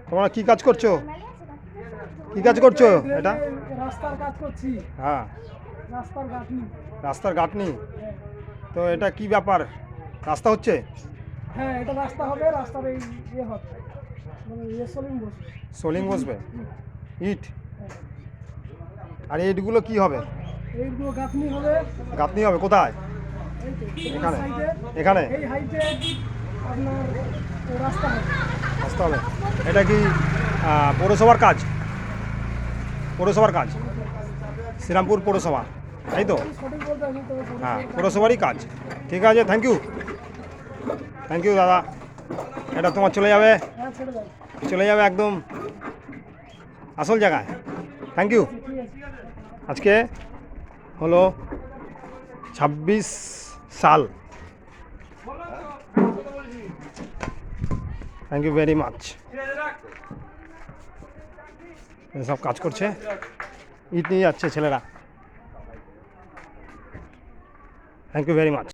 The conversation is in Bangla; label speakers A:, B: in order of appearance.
A: তোমরা কি কাজ করছো? কি কাজ করছো এটা?
B: রাস্তার কাজ করছি।
A: হ্যাঁ,
B: রাস্তার গাঁথনি।
A: রাস্তার গাঁথনি। তো এটা কি ব্যাপার? রাস্তা হচ্ছে?
B: হ্যাঁ, এটা রাস্তা হবে। রাস্তার এই ইয়ে হবে, মানে ইয়ে সোলিং বসবে।
A: সোলিং বসবে, ইট। আর ইটগুলো কি হবে?
B: এইগুলো গাঁথনি হবে।
A: গাঁথনি হবে কোথায়?
B: এই তো
A: এখানে?
B: সাইডে,
A: এখানে
B: এই হাইটে আপনার রাস্তা হবে।
A: রাস্তা হবে। এটা কি পৌরসভার কাজ? পৌরসভার কাজ, শ্রীরামপুর পৌরসভা, তাই তো?
B: সঠিক বলতে আমি তো
A: হ্যাঁ, পৌরসভারই কাজ। ঠিক আছে, থ্যাংক ইউ। থ্যাংক ইউ দাদা। এটা তোমার চলে যাবে,
B: হ্যাঁ ছেড়ে যাবে।
A: চলে যাবে একদম আসল জায়গায়। Thank you.
B: ঠিক আছে।
A: আজকে হলো 26 সাল। Thank you very much. সব কাজ করছে, ইট নিয়ে যাচ্ছে ছেলেরা। Thank you very much.